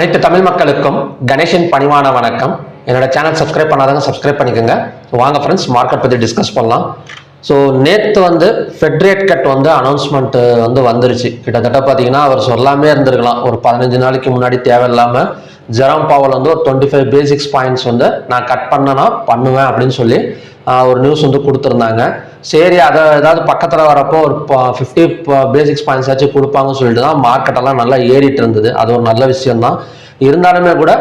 அனைத்து தமிழ் மக்களுக்கும் கணேஷின் பணிவான வணக்கம். என்னோட சேனல் சப்ஸ்கிரைப் பண்ணாதவங்க சப்ஸ்கிரைப் பண்ணிக்கோங்க. வாங்க ஃப்ரெண்ட்ஸ், மார்க்கெட் பற்றி டிஸ்கஸ் பண்ணலாம். ஸோ நேற்று ஃபெட் ரேட் கட் அனௌன்ஸ்மெண்ட் வந்துருச்சு. கிட்டத்தட்ட பார்த்தீங்கன்னா அவர் சொல்லாமே இருந்திருக்கலாம். ஒரு 15 நாளைக்கு முன்னாடி தேவையில்லாமல் ஜெரோம் பாவல் ஒரு 25 பேசிக்ஸ் பாயிண்ட்ஸ் நான் கட் பண்ணனா பண்ணுவேன் அப்படின்னு சொல்லி ஒரு நியூஸ் கொடுத்துருந்தாங்க. சரி, அதை ஏதாவது பக்கத்தில் வரப்போ ஒரு 50 பேசிக்ஸ் பாயிண்ட்ஸ் ஆச்சு கொடுப்பாங்கன்னு சொல்லிட்டு தான் மார்க்கெட்டெல்லாம் நல்லா ஏறிட்டு இருந்தது. அது ஒரு நல்ல விஷயம்தான். இருந்தாலுமே கூட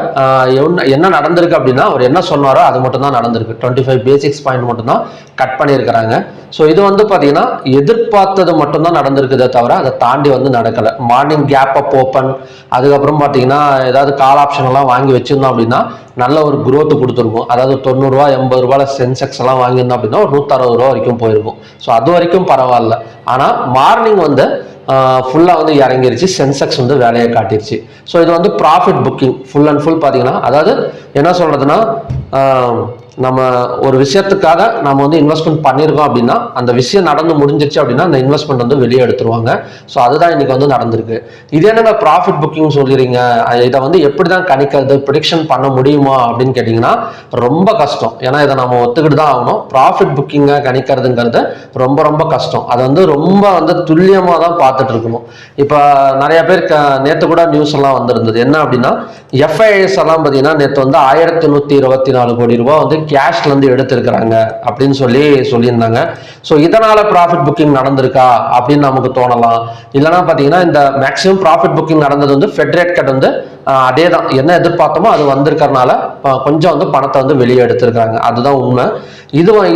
என்ன நடந்திருக்கு அப்படின்னா, அவர் என்ன சொன்னாரோ அது மட்டும் தான் நடந்திருக்கு. 25 பேசிக்ஸ் பாயிண்ட் மட்டும்தான் கட் பண்ணியிருக்கிறாங்க. ஸோ இது பார்த்தீங்கன்னா எதிர்பார்த்தது மட்டும்தான் நடந்திருக்குதே தவிர அதை தாண்டி நடக்கலை. மார்னிங் கேப் அப் ஓப்பன், அதுக்கப்புறம் பார்த்தீங்கன்னா ஏதாவது கால் ஆப்ஷன் எல்லாம் வாங்கி வச்சிருந்தோம் அப்படின்னா நல்ல ஒரு growth கொடுத்துருக்கும். அதாவது 90 ரூபா 80 ரூபாயில சென்செக்ஸ் எல்லாம் வாங்கியிருந்தோம் அப்படின்னா ஒரு 160 ரூபா வரைக்கும் போயிருக்கும். ஸோ அது வரைக்கும் பரவாயில்ல. ஆனால் மார்னிங் ஃபுல்லாக இறங்கிருச்சு. சென்செக்ஸ் வேலையை காட்டிருச்சு. ஸோ இது profit booking full and full பார்த்தீங்கன்னா, அதாவது என்ன சொல்றதுன்னா, நம்ம ஒரு விஷயத்துக்காக நம்ம இன்வெஸ்ட்மெண்ட் பண்ணியிருக்கோம் அப்படின்னா அந்த விஷயம் நடந்து முடிஞ்சிச்சு அப்படின்னா அந்த இன்வெஸ்ட்மெண்ட் வெளியே எடுத்துருவாங்க. ஸோ அதுதான் இன்னைக்கு நடந்திருக்கு. இது என்னங்க ப்ராஃபிட் புக்கிங் சொல்லிடுறீங்க, இதை எப்படி தான் கணிக்கிறது, ப்ரிடிக்ஷன் பண்ண முடியுமா அப்படின்னு கேட்டிங்கன்னா ரொம்ப கஷ்டம். ஏன்னா இதை நம்ம ஒத்துக்கிட்டு தான் ஆகணும். ப்ராஃபிட் புக்கிங்கை கணிக்கிறதுங்கிறது ரொம்ப ரொம்ப கஷ்டம். அது ரொம்ப துல்லியமாக தான் பார்த்துட்டு இருக்கணும். இப்போ நிறைய பேர் நேற்று கூட நியூஸ் எல்லாம் வந்திருந்தது. என்ன அப்படின்னா, எஃப்ஐஎஸ் எல்லாம் பார்த்தீங்கன்னா நேற்று 1124 கோடி ரூபாய் கேஷ்ல எடுத்திருக்கிறாங்க அப்படின்னு சொல்லியிருந்தாங்க. ஸோ இதனால ப்ராஃபிட் புக்கிங் நடந்திருக்கா அப்படின்னு நமக்கு தோணலாம். இல்லைன்னா பார்த்தீங்கன்னா இந்த மேக்ஸிமம் ப்ராஃபிட் புக்கிங் நடந்தது ஃபெட் ரேட் கட் அதே தான், என்ன எதிர்பார்த்தோமோ அது வந்திருக்கிறதுனால கொஞ்சம் பணத்தை வெளியே எடுத்திருக்காங்க. அதுதான் உண்மை.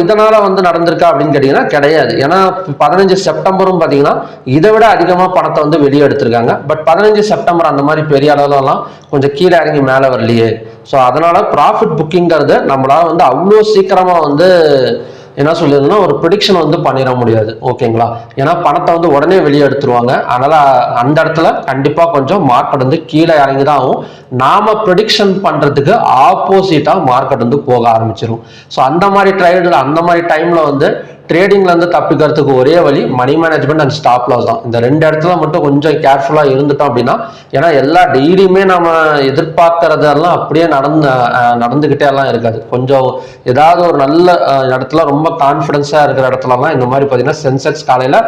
இதனால நடந்திருக்கா அப்படின்னு கேட்டீங்கன்னா கிடையாது. ஏன்னா 15 செப்டம்பரும் பார்த்தீங்கன்னா இதை விட அதிகமாக பணத்தை வெளியே எடுத்திருக்காங்க. பட் 15 செப்டம்பர் அந்த மாதிரி பெரிய அளவுலாம் கொஞ்சம் கீழே இறங்கி மேலே வரலையே. ஸோ அதனால ப்ராஃபிட் புக்கிங்கிறது நம்மளால அவ்வளோ சீக்கிரமா என்ன சொல்லியிருந்தோம்னா ஒரு ப்ரிடிக்ஷன் பண்ணிட முடியாது. ஓகேங்களா? ஏன்னா பணத்தை உடனே வெளியே எடுத்துருவாங்க. அதனால அந்த இடத்துல கண்டிப்பா கொஞ்சம் மார்க்கெட் கீழே இறங்கி தான் ஆகும். நாம ப்ரிடிக்ஷன் பண்றதுக்கு ஆப்போசிட்டா மார்க்கெட் போக ஆரம்பிச்சிடும். ஸோ அந்த மாதிரி ட்ரேட்ல அந்த மாதிரி டைம்ல ட்ரேடிங்ல தப்பிக்கிறதுக்கு ஒரே வழி money management and stop loss தான். இந்த ரெண்டு இடத்துல மட்டும் கொஞ்சம் கேர்ஃபுல்லா இருந்துட்டோம் அப்படின்னா, ஏன்னா எல்லா டெய்லியுமே நம்ம எதிர்பார்க்கறதெல்லாம் அப்படியே நடந்துகிட்டே எல்லாம் இருக்காது. கொஞ்சம் ஏதாவது ஒரு நல்ல இடத்துல ரொம்ப கான்ஃபிடன்ஸா இருக்கிற இடத்துலலாம் இந்த மாதிரி பார்த்தீங்கன்னா சென்செக்ஸ் காலையில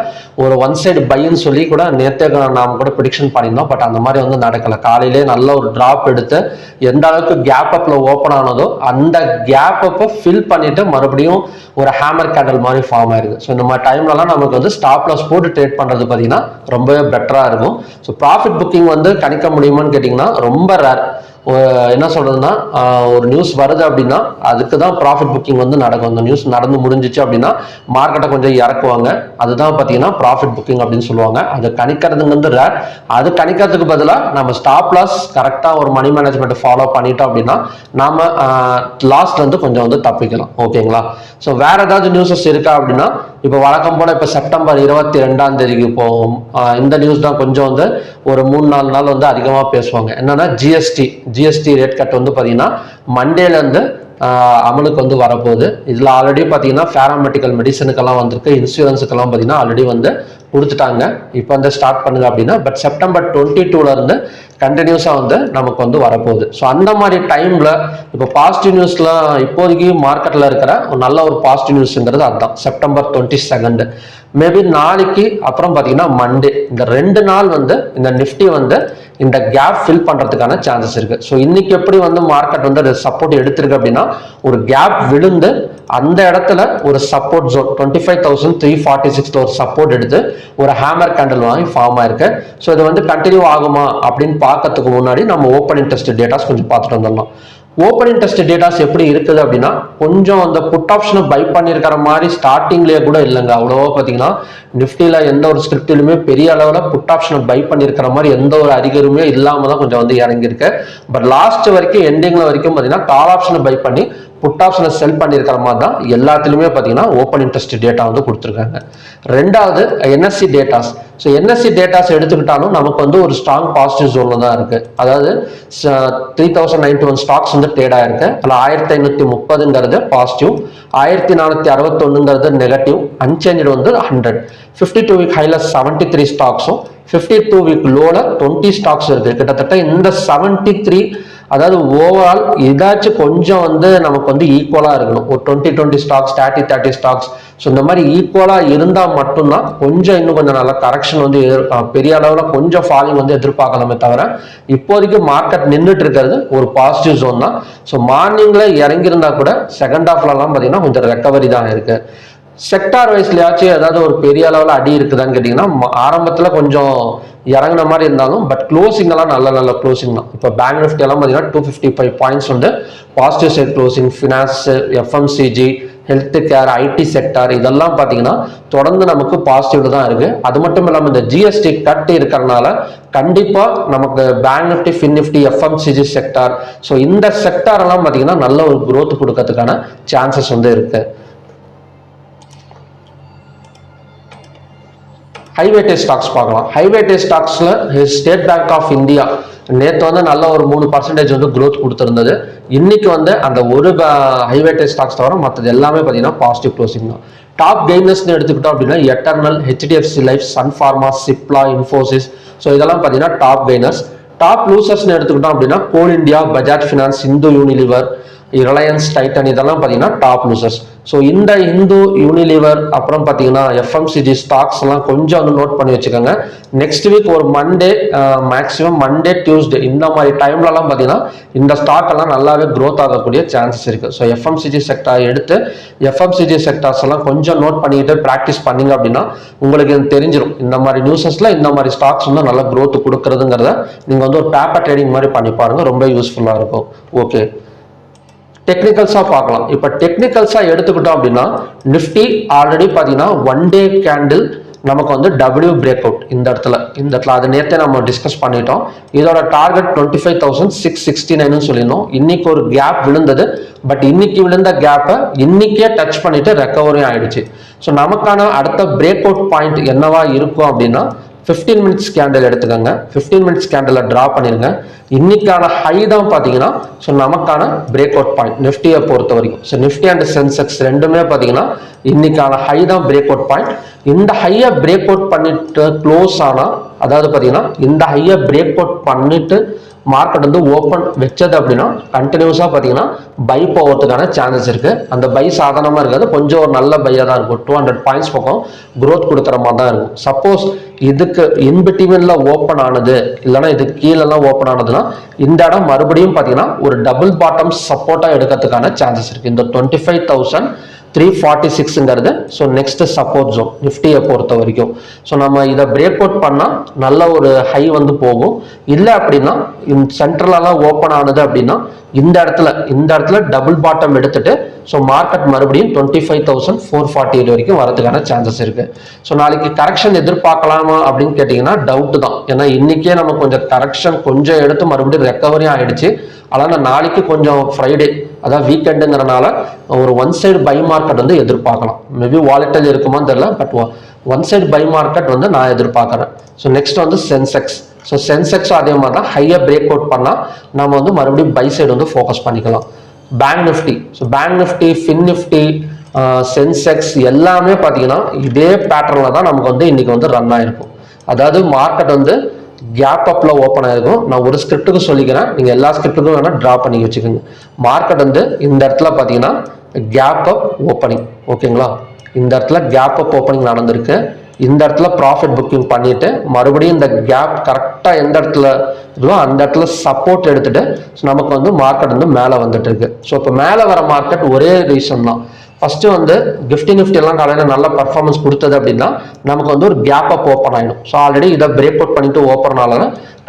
ஒரு ஒன் சைடு பைன்னு சொல்லி கூட நேற்றே நாம கூட ப்ரிடிக்ஷன் பண்ணியிருந்தோம். பட் அந்த மாதிரி நடக்கல. காலையிலே நல்ல ஒரு டிராப் எடுத்து எந்த அளவுக்கு கேப் அப்ல ஓப்பன் ஆனதோ அந்த கேப் அப்பை ஃபில் பண்ணிட்டு மறுபடியும் ஒரு ஹேமர் கேண்டல் மாதிரி ஃபார்ம் ஆயிருக்கு. ஸோ இந்த மாதிரி டைம்லலாம் நமக்கு ஸ்டாப் லாஸ் போட்டு ட்ரேட் பண்றது பார்த்தீங்கன்னா ரொம்பவே பெட்டரா இருக்கும். ஸோ ப்ராஃபிட் புக்கிங் கணிக்க முடியுமான்னு கேட்டிங்கன்னா ரொம்ப ரேர். என்ன சொல்றதுன்னா, ஒரு நியூஸ் வருது அப்படின்னா அதுக்கு தான் ப்ராஃபிட் புக்கிங் நடக்கும். அந்த நியூஸ் நடந்து முடிஞ்சிச்சு அப்படின்னா மார்க்கெட்டை கொஞ்சம் இறக்குவாங்க. அதுதான் பார்த்தீங்கன்னா ப்ராஃபிட் புக்கிங் அப்படின்னு சொல்லுவாங்க. அது கணிக்கிறதுங்கிறது ரேர். அது கணிக்கிறதுக்கு பதிலாக நம்ம ஸ்டாப் லாஸ் கரெக்டாக ஒரு மணி மேனேஜ்மெண்ட் ஃபாலோ பண்ணிட்டோம் அப்படின்னா நாம லாஸ்ட்ல கொஞ்சம் தப்பிக்கலாம். ஓகேங்களா? ஸோ வேற ஏதாவது நியூஸஸ் இருக்கா அப்படின்னா, இப்போ வழக்கம் போல இப்போ செப்டம்பர் 22 போகும். இந்த நியூஸ் தான் கொஞ்சம் ஒரு 3-4 நாள் அதிகமாக பேசுவாங்க. என்னன்னா ஜிஎஸ்டி ரேட் கட் பார்த்தீங்கன்னா மண்டேலேருந்து அமலுக்கு வரப்போகுது. இதில் ஆல்ரெடி பார்த்தீங்கன்னா பேராமெடிக்கல் மெடிசனுக்கெல்லாம் வந்திருக்கு, இன்சூரன்ஸுக்கெல்லாம் பார்த்தீங்கன்னா ஆல்ரெடி கொடுத்துட்டாங்க. இப்போ ஸ்டார்ட் பண்ணுங்க அப்படின்னா, பட் செப்டம்பர் 22ல இருந்து கண்டினியூஸா நமக்கு வரப்போகுது. ஸோ அந்த மாதிரி டைம்ல இப்போ பாசிட்டிவ் நியூஸ்லாம் இப்போதைக்கு மார்க்கெட்ல இருக்கிற ஒரு நல்ல ஒரு பாசிட்டிவ் நியூஸ்ங்கிறது அதுதான். செப்டம்பர் 22 மேபி நாளைக்கு அப்புறம் பார்த்தீங்கன்னா மண்டே, இந்த 2 நாள் இந்த நிஃப்டி இந்த கேப் ஃபில் பண்றதுக்கான சான்சஸ் இருக்கு. ஸோ இன்னைக்கு எப்படி மார்க்கெட் சப்போர்ட் எடுத்திருக்கு அப்படின்னா, ஒரு கேப் விழுந்து அந்த இடத்துல ஒரு சப்போர்ட் ஜோன் 25,346 ஒரு சப்போர்ட் எடுத்து ஒரு ஹேமர் கேண்டல் வாங்கி ஃபார்ம் ஆயிருக்கு. ஸோ இது கண்டினியூ ஆகுமா அப்படின்னு பார்க்கறதுக்கு முன்னாடி நம்ம ஓப்பன் இன்ட்ரெஸ்ட் டேட்டாஸ் கொஞ்சம் பார்த்துட்டு வந்துடலாம். ஓப்பன் இன்ட்ரெஸ்ட் டேட்டாஸ் எப்படி இருக்குது அப்படின்னா, கொஞ்சம் அந்த புட் ஆப்ஷனை பை பண்ணியிருக்கிற மாதிரி ஸ்டார்டிங்லேயே கூட இல்லைங்க. அவ்வளோவா பார்த்தீங்கன்னா நிஃப்டியில் எந்த ஒரு ஸ்கிரிப்டிலுமே பெரிய அளவில் புட் ஆப்ஷனை பை பண்ணியிருக்கிற மாதிரி எந்த ஒரு அறிகுறியுமே இல்லாமல் தான் கொஞ்சம் இறங்கியிருக்கு. பட் லாஸ்ட் வரைக்கும் எண்டிங்ல வரைக்கும் பார்த்தீங்கன்னா கால் ஆப்ஷனை பை பண்ணி புட் ஆப்ஷனை செல் பண்ணியிருக்கிற மாதிரி தான் எல்லாத்துலேயுமே பார்த்தீங்கன்னா ஓப்பன் இன்ட்ரெஸ்ட் டேட்டா வந்து கொடுத்துருக்காங்க. ரெண்டாவது NSC datas. So NSC datas எடுத்துக்கிட்டாலும் நமக்கு வந்து ஒரு ஸ்ட்ராங் பாசிட்டிவ் ஜோனில் தான் இருக்குது. அதாவது 3091 ஸ்டாக்ஸ் வந்து ட்ரேட் ஆயிருக்கு. அதில் 1530ங்கிறது பாசிட்டிவ், 1461ங்கிறது நெகட்டிவ், அன்சேஞ்சு வந்து 100. 52 வீக் ஹைல 73 ஸ்டாக்ஸும் 52 வீக் லோல 20 ஸ்டாக்ஸ் இருக்கு. கிட்டத்தட்ட இந்த 73 அதாவது ஓவரால் ஏதாச்சும் கொஞ்சம் வந்து நமக்கு வந்து ஈக்குவலா இருக்கணும். ஒரு 20 ஸ்டாக்ஸ், 30 ஸ்டாக்ஸ். ஸோ இந்த மாதிரி ஈக்குவலா இருந்தால் மட்டும்தான் கொஞ்சம் இன்னும் கொஞ்சம் நல்ல கரெக்ஷன் வந்து பெரிய அளவில் கொஞ்சம் ஃபாலிங் வந்து எதிர்பார்க்கலாமே தவிர இப்போதைக்கு மார்க்கெட் நின்றுட்டு இருக்கிறது ஒரு பாசிட்டிவ் ஜோன் தான். ஸோ மார்னிங்ல இறங்கியிருந்தா கூட செகண்ட் ஹாஃப்லலாம் பார்த்தீங்கன்னா கொஞ்சம் ரெக்கவரி தான் இருக்கு. செக்டார் வைஸ்லயாச்சும் ஏதாவது ஒரு பெரிய அளவில் அடி இருக்குதான்னு கேட்டிங்கன்னா ஆரம்பத்தில் கொஞ்சம் இறங்கின மாதிரி இருந்தாலும் பட் க்ளோசிங் எல்லாம் நல்ல க்ளோசிங் தான். இப்போ பேங்க் நிஃப்டி எல்லாம் பார்த்தீங்கன்னா 255 பாயிண்ட்ஸ் வந்து positive side closing. Finance, FMCG, health care, IT sector இதெல்லாம் பார்த்தீங்கன்னா தொடர்ந்து நமக்கு பாசிட்டிவ்ல தான் இருக்கு. அது மட்டும் இல்லாமல் இந்த ஜிஎஸ்டி கட் இருக்கிறதுனால கண்டிப்பாக நமக்கு bank Nifty, fin Nifty, FMCG sector, so இந்த செக்டார் எல்லாம் பார்த்தீங்கன்னா நல்ல ஒரு growth கொடுக்கறதுக்கான சான்சஸ் வந்து இருக்கு. ஹைவேட்டேஜ் ஸ்டாக்ஸ் பார்க்கலாம். ஹைவேட்டேஜ் ஸ்டாக்ஸ்ல ஸ்டேட் பேங்க் ஆஃப் இந்தியா நேற்று வந்து நல்ல ஒரு 3% வந்து growth கொடுத்துருந்தது. இன்னைக்கு வந்து அந்த ஒரு ஹைவேட்டேஜ் ஸ்டாக்ஸ் தவிர மற்றது எல்லாமே பார்த்தீங்கன்னா பாசிட்டிவ் க்ளோசிங் தான். டாப் கெய்னர்ஸ்னு எடுத்துக்கிட்டோம் அப்படின்னா Eternal, HDFC life, Sun Pharma, Cipla, Infosys, so இதெல்லாம் பார்த்தீங்கன்னா டாப் கெய்னர்ஸ். டாப் லூசர்ஸ்னு எடுத்துக்கிட்டோம் அப்படின்னா Coal India, Bajaj finance, Hindu Unilever, Reliance, Titan இதெல்லாம் பார்த்தீங்கன்னா டாப் லூசர்ஸ். ஸோ இந்த இந்து யூனிலிவர் அப்புறம் பார்த்தீங்கன்னா எஃப்எம்சிஜி ஸ்டாக்ஸ் எல்லாம் கொஞ்சம் வந்து நோட் பண்ணி வச்சுக்கோங்க. நெக்ஸ்ட் வீக் ஒரு மண்டே, மேக்ஸிமம் மண்டே, டியூஸ்டே இந்த மாதிரி டைம்லலாம் பார்த்தீங்கன்னா இந்த ஸ்டாக் எல்லாம் நல்லாவே க்ரோத் ஆகக்கூடிய சான்சஸ் இருக்கு. ஸோ எஃப்எம்சிஜி செக்டார் எடுத்து எஃப்எம்சிஜி செக்டார்ஸ் எல்லாம் கொஞ்சம் நோட் பண்ணிக்கிட்டு ப்ராக்டிஸ் பண்ணீங்க அப்படின்னா உங்களுக்கு தெரிஞ்சிடும் இந்த மாதிரி நியூஸஸ்ல இந்த மாதிரி ஸ்டாக்ஸ் வந்து நல்லா க்ரோத் கொடுக்கறதுங்கிறத நீங்கள் வந்து ஒரு பேப்பர் ட்ரேடிங் மாதிரி பண்ணி பாருங்க, ரொம்ப யூஸ்ஃபுல்லாக இருக்கும். ஓகே, டெக்னிக்கல்ஸா பார்க்கலாம். இப்போ டெக்னிக்கல்ஸா எடுத்துக்கிட்டோம் அப்படின்னா நிஃப்டி ஆல்ரெடி பார்த்தீங்கன்னா 1 டே கேண்டில் நமக்கு வந்து டபிள்யூ பிரேக் அவுட் இந்த இடத்துல அது நேரத்தை நம்ம டிஸ்கஸ் பண்ணிட்டோம். இதோட டார்கெட் 25,669 சொல்லியிருந்தோம். இன்னைக்கு ஒரு கேப் விழுந்தது, பட் இன்னைக்கு விழுந்த கேப்பை இன்னைக்கே டச் பண்ணிட்டு ரெக்கவரியும் ஆயிடுச்சு. ஸோ நமக்கான அடுத்த பிரேக் அவுட் பாயிண்ட் என்னவா இருக்கும் அப்படின்னா 15 மினிட்ஸ் கேண்டில் எடுத்துக்கோங்க. 15 மினிட்ஸ் கேண்டில் டிரா பண்ணிருங்க. இன்னைக்கான ஹை தான் பார்த்தீங்கன்னா ஸோ நமக்கான பிரேக் அவுட் பாயிண்ட் நிஃப்டியை பொறுத்த வரைக்கும். ஸோ நிஃப்டி அண்ட் சென்செக்ஸ் ரெண்டுமே பார்த்தீங்கன்னா இன்னைக்கான ஹை தான் பிரேக் அவுட் பாயிண்ட். இந்த ஹையை பிரேக் அவுட் பண்ணிட்டு க்ளோஸ் ஆனால், அதாவது பார்த்தீங்கன்னா இந்த ஹையை பிரேக் அவுட் பண்ணிட்டு மார்க்கெட் வந்து ஓப்பன் வச்சது அப்படின்னா கண்டினியூஸாக பார்த்தீங்கன்னா பை போகிறதுக்கான சான்சஸ் இருக்கு. அந்த பை சாதாரணமாக இருக்காது, கொஞ்சம் ஒரு நல்ல பையாக தான் இருக்கும். 200 பாயிண்ட்ஸ் பக்கம் க்ரோத் கொடுக்குற மாதிரி தான் இருக்கும். சப்போஸ் இதுக்கு இன்பிட்வீன்ல ஓப்பன் ஆனது இல்லைன்னா இதுக்கு கீழெல்லாம் ஓப்பன் ஆனதுன்னா இந்த இடம் மறுபடியும் பார்த்தீங்கன்னா ஒரு டபுள் பாட்டம் சப்போர்ட்டாக எடுக்கிறதுக்கான சான்சஸ் இருக்கு. இந்த 25,346ங்கிறது ஸோ நெக்ஸ்ட் சப்போர்ட் ஜோன் நிஃப்டியை பொறுத்த வரைக்கும். ஸோ நம்ம இதை பிரேக் அவுட் பண்ணால் நல்ல ஒரு ஹை வந்து போகும். இல்லை அப்படின்னா சென்ட்ரலெல்லாம் ஓப்பன் ஆனது அப்படின்னா இந்த இடத்துல டபுள் பாட்டம் எடுத்துட்டு ஸோ மார்க்கெட் மறுபடியும் 25,448 வரைக்கும் வரதுக்கான சான்சஸ் இருக்கு. ஸோ நாளைக்கு கரெக்ஷன் எதிர்பார்க்கலாமா அப்படின்னு கேட்டிங்கன்னா டவுட் தான். ஏன்னா இன்னைக்கே நம்ம கொஞ்சம் கரெக்ஷன் கொஞ்சம் எடுத்து மறுபடியும் ரெக்கவரியும் ஆயிடுச்சு. அதனால் நாளைக்கு கொஞ்சம் ஃப்ரைடே அதாவது வீக்கெண்டுங்கிறனால ஒரு ஒன் சைடு பை மார்க்கெட் வந்து எதிர்பார்க்கலாம். மேபி வாலெட்டில் இருக்குமான்னு தெரியல, but one side buy market வந்து நான் எதிர்பார்க்குறேன். ஸோ நெக்ஸ்ட் வந்து சென்செக்ஸ். ஸோ சென்செக்ஸும் அதே மாதிரி தான் ஹையை பிரேக் அவுட் பண்ணால் நம்ம வந்து மறுபடியும் பை சைடு வந்து ஃபோக்கஸ் பண்ணிக்கலாம். Bank Nifty, so bank Nifty, fin Nifty, Sensex எல்லாமே பார்த்தீங்கன்னா இதே பேட்டர்னில் தான் நமக்கு வந்து இன்னைக்கு வந்து ரன் ஆயிருக்கும். அதாவது மார்க்கெட் வந்து கேப் அப்ல ஓப்பன் ஆயிருக்கும். நான் ஒரு ஸ்கிரிப்டுக்கு சொல்லிக்கிறேன், நீங்க எல்லா ஸ்கிரிப்டுக்கும் வேணா டிரா பண்ணி வச்சுக்கோங்க. மார்க்கெட் வந்து இந்த இடத்துல பார்த்தீங்கன்னா கேப் அப் ஓப்பனிங், ஓகேங்களா? இந்த இடத்துல கேப் அப் ஓப்பனிங் நடந்திருக்கு. இந்த இடத்துல ப்ராஃபிட் புக்கிங் பண்ணிட்டு மறுபடியும் இந்த கேப் கரெக்டாக எந்த இடத்துல இருக்கோ அந்த இடத்துல சப்போர்ட் எடுத்துட்டு நமக்கு வந்து மார்க்கெட் வந்து மேலே வந்துட்டு இருக்கு. ஸோ இப்போ மேலே வர மார்க்கெட் ஒரே ரீசன் தான். ஃபர்ஸ்ட் வந்து நிஃப்டி எல்லாம் காலையில் நல்ல பர்ஃபார்மன்ஸ் கொடுத்தது அப்படின்னா நமக்கு வந்து ஒரு கேப் அப் ஓப்பன் ஆயிடும். ஸோ ஆல்ரெடி இதை பிரேக் அவுட் பண்ணிட்டு ஓப்பனால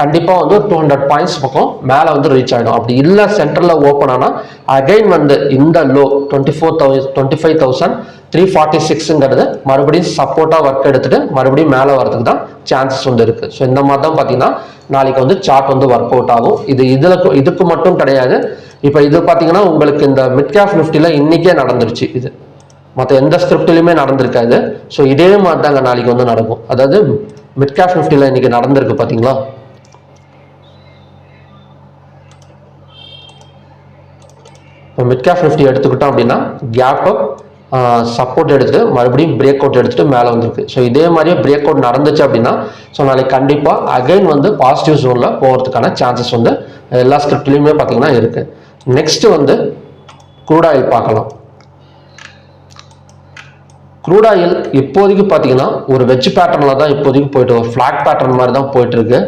கண்டிப்பாக வந்து 200 பாயிண்ட்ஸ் பக்கம் மேலே வந்து ரீச் ஆகிடும். அப்படி இல்லை சென்டரில் ஓப்பன் ஆனால் அகைன் வந்து இந்த லோ 25,000 346ங்கிறது மறுபடியும் சப்போர்ட்டாக ஒர்க் எடுத்துட்டு மறுபடியும் மேலே வரதுக்கு தான் சான்சஸ் வந்து இருக்குது. ஸோ இந்த மாதிரி தான் பார்த்தீங்கன்னா நாளைக்கு வந்து சார்ட் வந்து ஒர்க் அவுட் ஆகும். இதுக்கு மட்டும் கிடையாது. இப்போ இது பார்த்தீங்கன்னா உங்களுக்கு இந்த மிட் கேப் நிஃப்டியில் இன்னைக்கே நடந்துருச்சு. இது மற்ற எந்த ஸ்கிரிப்ட்லையுமே நடந்திருக்காது. ஸோ இதே மாதிரி தாங்க நாளைக்கு வந்து நடக்கும். அதாவது மிட் கேப் நிஃப்டியில் இன்னைக்கு நடந்திருக்கு பார்த்தீங்களா. இப்போ மிட் கேப் நிஃப்டி எடுத்துக்கிட்டோம் அப்படின்னா கேப் அப் சப்போர்ட் எடுத்துட்டு மறுபடியும் பிரேக் அவுட் எடுத்துட்டு மேலே வந்திருக்கு. ஸோ இதே மாதிரியே பிரேக் அவுட் நடந்துச்சு அப்படின்னா ஸோ நாளைக்கு கண்டிப்பாக அகைன் வந்து பாசிட்டிவ் ஜோனில் போகிறதுக்கான சான்சஸ் வந்து எல்லா ஸ்கிரிப்ட்லையுமே பார்த்தீங்கன்னா இருக்கு. நெக்ஸ்ட் வந்து க்ரூட் ஆயில் பார்க்கலாம். க்ரூட் ஆயில் இப்போதைக்கு பார்த்தீங்கன்னா ஒரு வெஜ் பேட்டர்னில் தான் இப்போதைக்கு போயிட்டு ஒரு ஃப்ளாட் பேட்டர்ன் மாதிரி தான் போயிட்டு இருக்கு.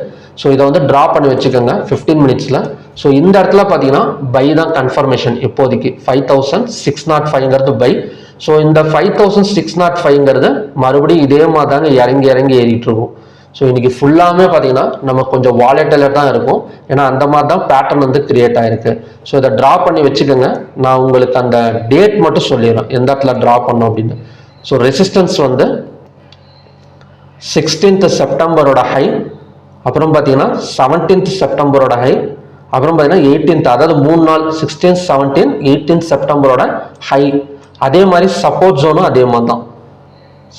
ஸோ இதை வந்து ட்ரா பண்ணி வச்சுக்கோங்க 15 மினிட்ஸில். ஸோ இந்த இடத்துல பார்த்தீங்கன்னா பை தான் கன்ஃபர்மேஷன் இப்போதைக்கு 5605ங்கிறது பை. ஸோ இந்த 5605ங்கிறது மறுபடியும் இதே மாதிரி தாங்க இறங்கி ஏறிட்டு இருக்கும். ஸோ இன்னைக்கு ஃபுல்லாமே பார்த்தீங்கன்னா நம்ம கொஞ்சம் வாலெட்டில் தான் இருக்கும். ஏன்னா அந்த மாதிரி தான் பேட்டர்ன் வந்து கிரியேட் ஆயிருக்கு. ஸோ இதை ட்ரா பண்ணி வச்சுக்கோங்க. நான் உங்களுக்கு அந்த டேட் மட்டும் சொல்லிடுறேன் எந்த இடத்துல ட்ரா பண்ணோம் அப்படின்னு. ஸோ ரெசிஸ்டன்ஸ் வந்து 16th செப்டம்பரோட ஹை, அப்புறம் பார்த்தீங்கன்னா 17th செப்டம்பரோட ஹை, அப்புறம் பார்த்தீங்கன்னா 18th, அதாவது 3 நாள் 16, 17, 18th செப்டம்பரோட ஹை. அதே மாதிரி சப்போர்ட் ஜோனும் அதே மாதிரி தான்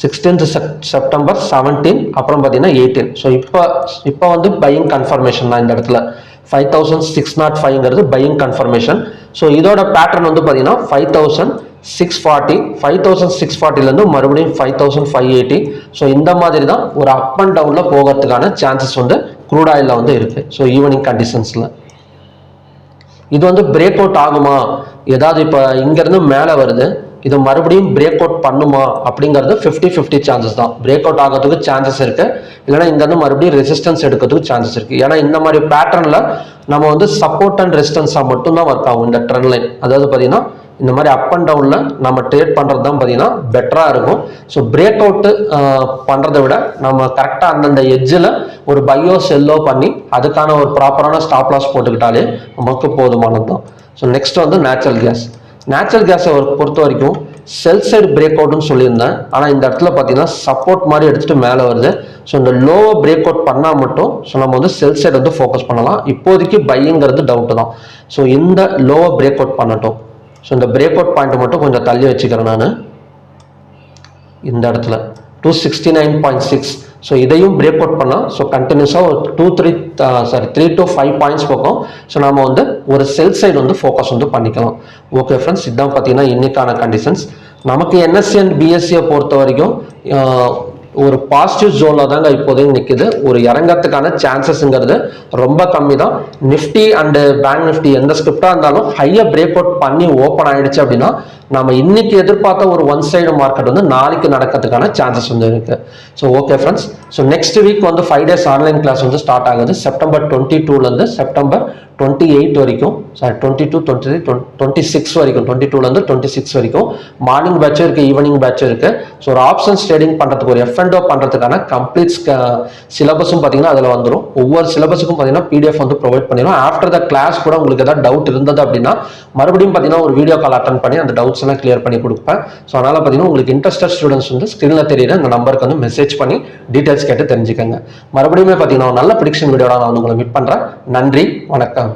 16th செப்டம்பர், 17, அப்புறம் பார்த்தீங்கன்னா 18. ஸோ இப்போ வந்து பையிங் கன்ஃபர்மேஷன் தான் இந்த இடத்துல 5605ங்கிறது பையிங் கன்ஃபர்மேஷன். ஸோ இதோட பேட்டர்ன் வந்து பார்த்தீங்கன்னா 5640, 5640லேருந்து மறுபடியும் 5580. ஸோ இந்த மாதிரி தான் ஒரு அப் அண்ட் டவுனில் போகிறதுக்கான சான்சஸ் வந்து க்ரூட் ஆயிலில் வந்து இருக்குது. ஸோ ஈவினிங் கண்டிஷன்ஸில் இது வந்து பிரேக் அவுட் ஆகுமா, ஏதாவது இப்போ இங்கேருந்து மேலே வருது, இது மறுபடியும் பிரேக் அவுட் பண்ணுமா அப்படிங்கிறது 50-50 சான்சஸ் தான். பிரேக் அவுட் ஆகிறதுக்கு சான்சஸ் இருக்கு, இல்லைன்னா இங்கேருந்து மறுபடியும் ரெசிஸ்டன்ஸ் எடுக்கிறதுக்கு சான்சஸ் இருக்கு. ஏன்னா இந்த மாதிரி பேட்டர்னில் நம்ம வந்து சப்போர்ட் அண்ட் ரெசிஸ்டன்ஸாக மட்டும்தான் ஒர்க் ஆகும் இந்த ட்ரெண்ட் லைன். அதாவது பார்த்தீங்கன்னா இந்த மாதிரி அப் அண்ட் டவுனில் நம்ம ட்ரேட் பண்ணுறது தான் பார்த்தீங்கன்னா பெட்டராக இருக்கும். ஸோ பிரேக் அவுட்டு பண்ணுறதை விட நம்ம கரெக்டாக அந்தந்த எட்ஜில் ஒரு பையோ செல்லோ பண்ணி அதுக்கான ஒரு ப்ராப்பரான ஸ்டாப் லாஸ் போட்டுக்கிட்டாலே நமக்கு போதுமானது தான். ஸோ நெக்ஸ்ட் வந்து நேச்சுரல் கேஸை பொறுத்த வரைக்கும் செல் சைடு பிரேக் அவுட்னு சொல்லியிருந்தேன். ஆனால் இந்த இடத்துல பார்த்தீங்கன்னா சப்போர்ட் மாதிரி எடுத்துகிட்டு மேலே வருது. ஸோ இந்த லோவை பிரேக் அவுட் பண்ணால் மட்டும் ஸோ நம்ம வந்து செல் சைடு வந்து ஃபோக்கஸ் பண்ணலாம். இப்போதைக்கு பையிங்கிறது டவுட்டு தான். ஸோ இந்த லோவை பிரேக் அவுட் பண்ணட்டும். ஸோ இந்த பிரேக் அவுட் பாயிண்ட் மட்டும் கொஞ்சம் தள்ளி வச்சுக்கிறேன் நான் இந்த இடத்துல 269.6. ஸோ இதையும் பிரேக் அவுட் பண்ணால் ஸோ கண்டினியூஸாக ஒரு 3 to 5 பாயிண்ட்ஸ் போகும். ஸோ நம்ம வந்து ஒரு செல் சைடு வந்து ஃபோக்கஸ் வந்து பண்ணிக்கலாம். ஓகே ஃப்ரெண்ட்ஸ், இதுதான் பார்த்தீங்கன்னா இன்னைக்கான கண்டிஷன்ஸ். நமக்கு என்எஸ்சி அண்ட் பிஎஸ்சியை பொறுத்த வரைக்கும் ஒரு பாசிட்டிவ் ஜோன்ல தாங்க இப்போதைக்கு நிற்குது. ஒரு இறங்கறதுக்கான சான்சஸ்ங்கிறது ரொம்ப கம்மி தான். நிஃப்டி அண்ட் பேங்க் நிஃப்டி எந்த ஸ்கிரிப்டாக இருந்தாலும் ஹையை பிரேக் அவுட் பண்ணி ஓப்பன் ஆயிடுச்சு அப்படின்னா நம்ம இன்னைக்கு எதிர்பார்த்த ஒரு ஒன் சைடு மார்க்கெட் வந்து நாளைக்கு நடக்கிறதுக்கான சான்சஸ் வந்து இருக்கு. So okay friends, so next week வந்து 5 days ஆன்லைன் கிளாஸ் வந்து ஸ்டார்ட் ஆகுது. செப்டம்பர் 22லேருந்து செப்டம்பர் 28 வரைக்கும், சாரி 22, 23, 26 வரைக்கும், 22லேருந்து 26 வரைக்கும் மார்னிங் பேட்சும் இருக்கு, ஈவினிங் பேட்சும் இருக்கு. ஸோ ஒரு ஆப்ஷன்ஸ் ட்ரேடிங் பண்ணுறதுக்கு ஒரு F&O பண்ணுறதுக்கான கம்ப்ளீட் சிலபஸும் பார்த்தீங்கன்னா அதில் வந்துடும். ஒவ்வொரு சிலபஸுக்கும் பார்த்தீங்கன்னா பிடிஎஃப் வந்து ப்ரொவைட் பண்ணிடும். ஆஃப்டர் த கிளாஸ் கூட உங்களுக்கு ஏதாவது டவுட் இருந்தது அப்படின்னா மறுபடியும் பார்த்தீங்கன்னா ஒரு வீடியோ கால் அட்டன் பண்ணி அந்த டவுட்ஸ் எல்லாம் கிளியர் பண்ணி கொடுப்பேன். ஸோ அதனால பார்த்தீங்கன்னா உங்களுக்கு இன்ட்ரெஸ்டட் ஸ்டூடெண்ட்ஸ் வந்து ஸ்க்ரீனில் தெரியுற இந்த நம்பருக்கு வந்து மெசேஜ் பண்ணி டீட்டெயில்ஸ் கேட்டு தெரிஞ்சுக்கோங்க. மறுபடியும் பார்த்தீங்கன்னா ஒரு நல்ல ப்ரிடிக்ஷன் வீடியோட நான் வந்து உங்களை மீட் பண்ணுறேன். நன்றி, வணக்கம்.